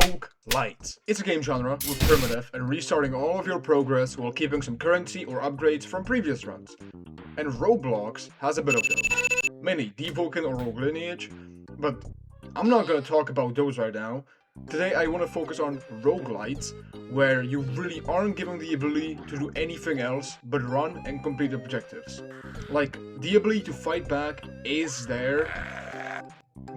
roguelites. It's a game genre with primitive and restarting all of your progress while keeping some currency or upgrades from previous runs. And Roblox has a bit of those. Mainly Deep Vulcan or Rogue Lineage, but I'm not gonna talk about those right now. Today I want to focus on roguelites, where you really aren't given the ability to do anything else but run and complete objectives. Like, the ability to fight back is there,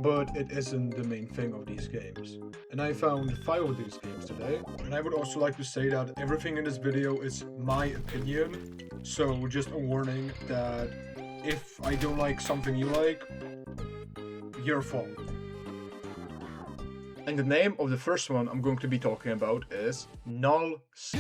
but it isn't the main thing of these games. And I found 5 of these games today, and I would also like to say that everything in this video is my opinion, so just a warning that if I don't like something you like, your fault. And the name of the first one I'm going to be talking about is Nullscape.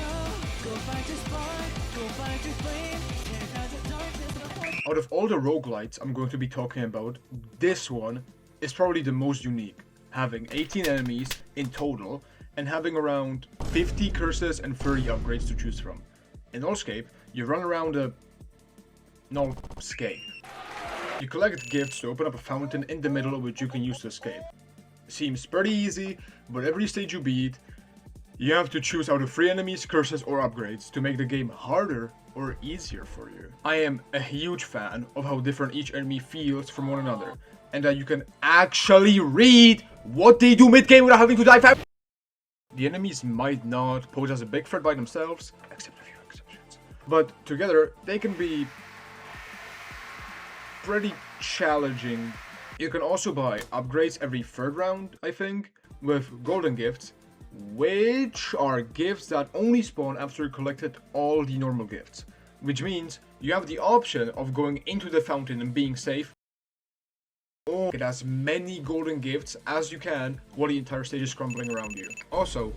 Out of all the roguelites I'm going to be talking about, this one is probably the most unique, having 18 enemies in total and having around 50 curses and 30 upgrades to choose from. In Nullscape, you run around a Nullscape. You collect gifts to open up a fountain in the middle which you can use to escape. Seems pretty easy, but every stage you beat, you have to choose out of 3 enemies, curses or upgrades to make the game harder or easier for you. I am a huge fan of how different each enemy feels from one another, and that you can actually read what they do mid-game without having to dive out. The enemies might not pose as a big threat by themselves, except a few exceptions, but together they can be pretty challenging. You can also buy upgrades every 3rd round, I think, with golden gifts, which are gifts that only spawn after you collected all the normal gifts, which means you have the option of going into the fountain and being safe, or get as many golden gifts as you can while the entire stage is crumbling around you. Also,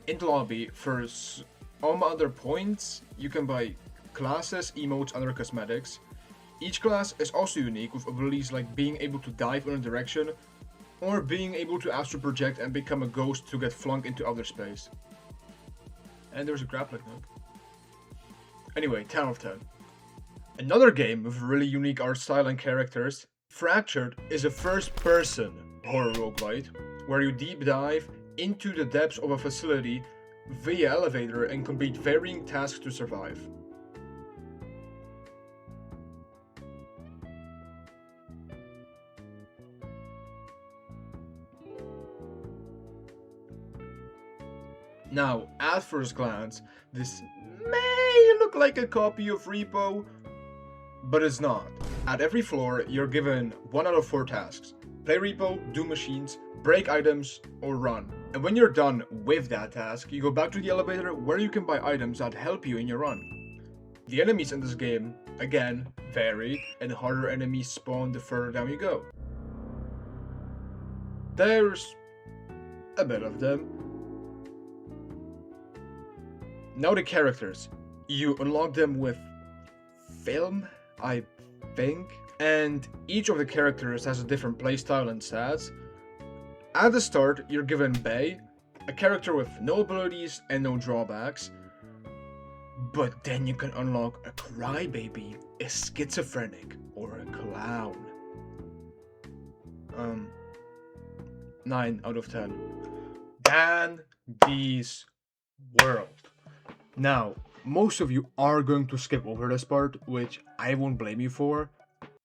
in the lobby, for some other points, you can buy classes, emotes, and other cosmetics. Each class is also unique with abilities like being able to dive in a direction, or being able to astral project and become a ghost to get flung into outer space. And there's a grappling hook. Anyway, 10 out of 10. Another game with really unique art style and characters, Fractured, is a first-person horror roguelite, where you deep dive into the depths of a facility via elevator and complete varying tasks to survive. Now, at first glance, this may look like a copy of Repo, but it's not. At every floor, you're given 1 out of 4 tasks. Play Repo, do machines, break items, or run. And when you're done with that task, you go back to the elevator where you can buy items that help you in your run. The enemies in this game, again, vary, and harder enemies spawn the further down you go. There's a bit of them. Now the characters. You unlock them with film, I think, and each of the characters has a different playstyle and stats. At the start, you're given Bay, a character with no abilities and no drawbacks, but then you can unlock a crybaby, a schizophrenic, or a clown. 9 out of 10. Dandy's World. Now, most of you are going to skip over this part, which I won't blame you for,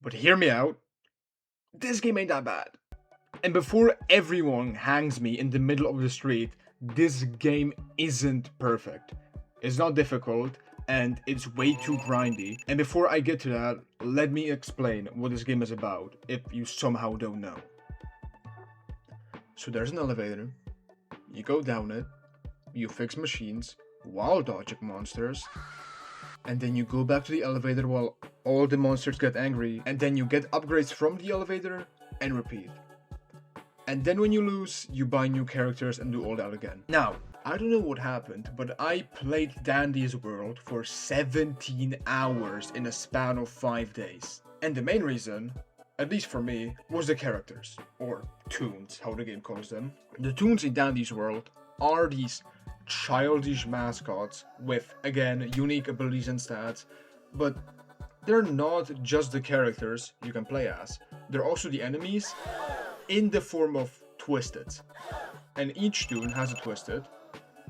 but hear me out. This game ain't that bad. And before everyone hangs me in the middle of the street, this game isn't perfect. It's not difficult, and it's way too grindy. And before I get to that, let me explain what this game is about, if you somehow don't know. So there's an elevator, you go down it, you fix machines, while dodging monsters, and then you go back to the elevator while all the monsters get angry, and then you get upgrades from the elevator, and repeat. And then when you lose, you buy new characters and do all that again. Now, I don't know what happened, but I played Dandy's World for 17 hours in a span of 5 days. And the main reason, at least for me, was the characters, or toons, how the game calls them. The toons in Dandy's World are these childish mascots with, again, unique abilities and stats, but they're not just the characters you can play as. They're also the enemies in the form of Twisted. and each toon has a twisted,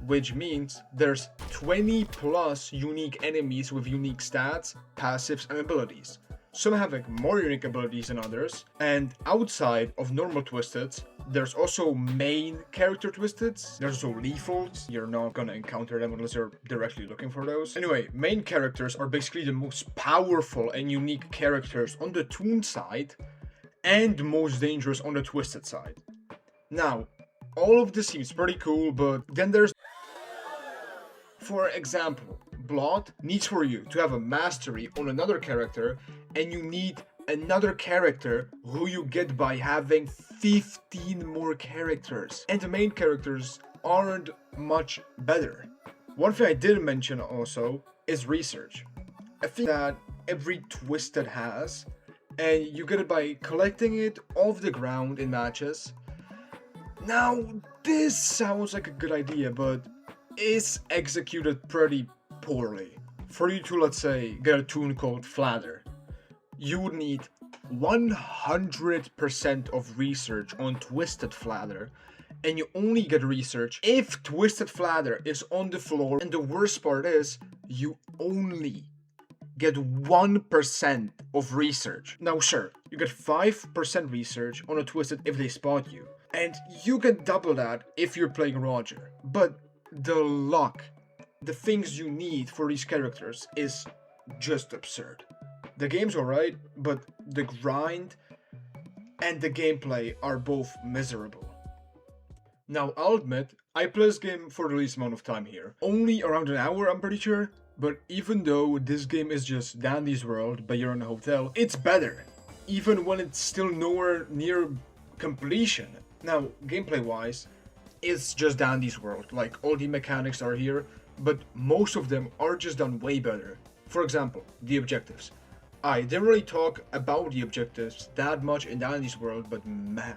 which means there's 20 plus unique enemies with unique stats, passives, and abilities. Some have like more unique abilities than others, and outside of normal twisteds, there's also main character twisteds. There's also lethals. You're not gonna encounter them unless you're directly looking for those. Anyway, main characters are basically the most powerful and unique characters on the toon side, and most dangerous on the twisted side. Now, all of this seems pretty cool, but then there's, for example, Blood needs for you to have a mastery on another character, and you need another character who you get by having 15 more characters. And the main characters aren't much better. One thing I didn't mention also is research. I think that every twisted has, and you get it by collecting it off the ground in matches. Now, this sounds like a good idea, but is executed pretty poorly. For you to, let's say, get a toon called Flather, you would need 100% of research on Twisted Flather, and you only get research if Twisted Flather is on the floor, and the worst part is, you only get 1% of research. Now sure, you get 5% research on a Twisted if they spot you, and you get double that if you're playing Roger, but the luck, the things you need for these characters is just absurd. The game's alright, but the grind and the gameplay are both miserable. Now, I'll admit, I played this game for the least amount of time here. Only around an hour, I'm pretty sure. But even though this game is just Dandy's World, but you're in a hotel, it's better. Even when it's still nowhere near completion. Now, gameplay-wise, it's just Dandy's World. Like, all the mechanics are here, but most of them are just done way better. For example, the objectives. I didn't really talk about the objectives that much in Dandy's World, but man,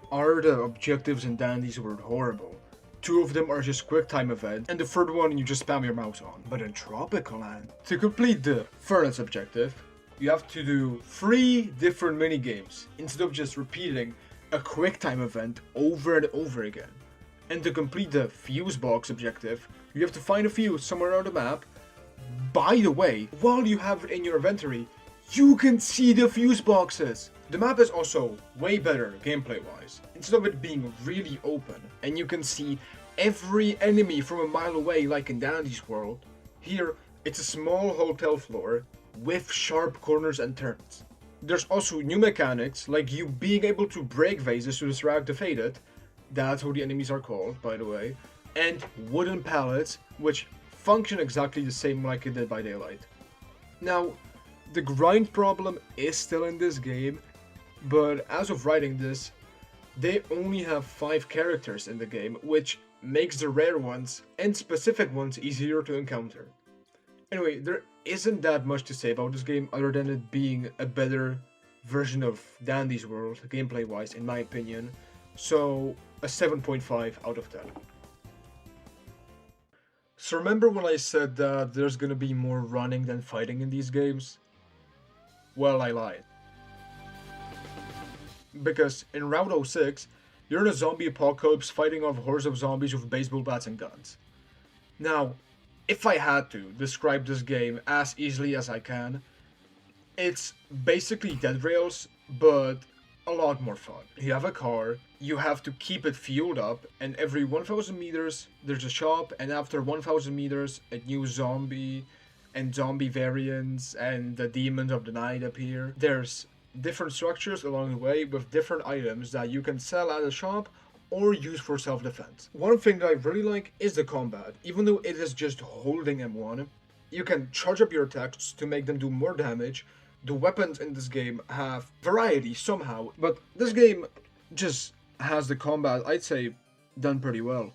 are the objectives in Dandy's World horrible. 2 of them are just quick time events, and the third one you just spam your mouse on. But in Tropicaland, to complete the furnace objective, you have to do 3 different mini games instead of just repeating a quick time event over and over again. And to complete the fuse box objective, you have to find a fuse somewhere on the map. By the way, while you have it in your inventory, you can see the fuse boxes. The map is also way better gameplay wise. Instead of it being really open and you can see every enemy from a mile away like in Dandy's World, here it's a small hotel floor with sharp corners and turns. There's also new mechanics like you being able to break vases to distract the faded. That's how the enemies are called, by the way. And wooden pallets, which function exactly the same like it did by Daylight. Now, the grind problem is still in this game, but as of writing this, they only have 5 characters in the game, which makes the rare ones and specific ones easier to encounter. Anyway, there isn't that much to say about this game other than it being a better version of Dandy's World, gameplay wise in my opinion, so a 7.5 out of 10. So remember when I said that there's gonna be more running than fighting in these games? Well, I lied. Because in Round 06, you're in a zombie apocalypse fighting off hordes of zombies with baseball bats and guns. Now, if I had to describe this game as easily as I can, it's basically Dead Rails, but a lot more fun. You have a car, you have to keep it fueled up, and every 1000 meters there's a shop, and after 1000 meters a new zombie and zombie variants and the demons of the night appear. There's different structures along the way with different items that you can sell at a shop or use for self-defense. One thing that I really like is the combat. Even though it is just holding M1, you can charge up your attacks to make them do more damage. The weapons in this game have variety somehow, but this game just has the combat, I'd say, done pretty well.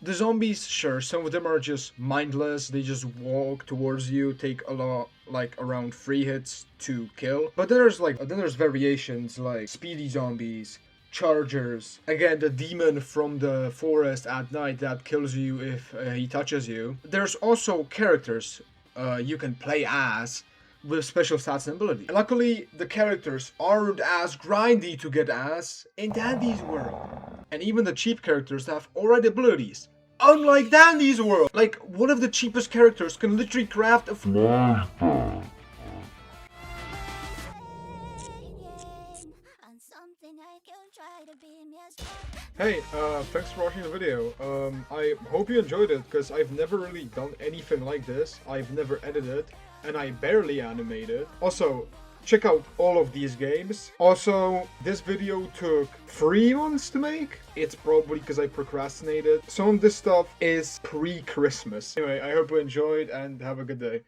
The zombies, sure, some of them are just mindless, they just walk towards you, take a lot, like around 3 hits to kill. But then there's variations like speedy zombies, chargers, again the demon from the forest at night that kills you if he touches you. There's also characters you can play as with special stats and ability. Luckily, the characters aren't as grindy to get as in Dandy's World. And even the cheap characters have alright abilities. Unlike Dandy's world! Like, one of the cheapest characters can literally craft a Hey, thanks for watching the video. I hope you enjoyed it, because I've never really done anything like this. I've never edited, and I barely animated. Also, check out all of these games. Also, this video took 3 months to make. It's probably because I procrastinated. Some of this stuff is pre-Christmas. Anyway, I hope you enjoyed, and have a good day.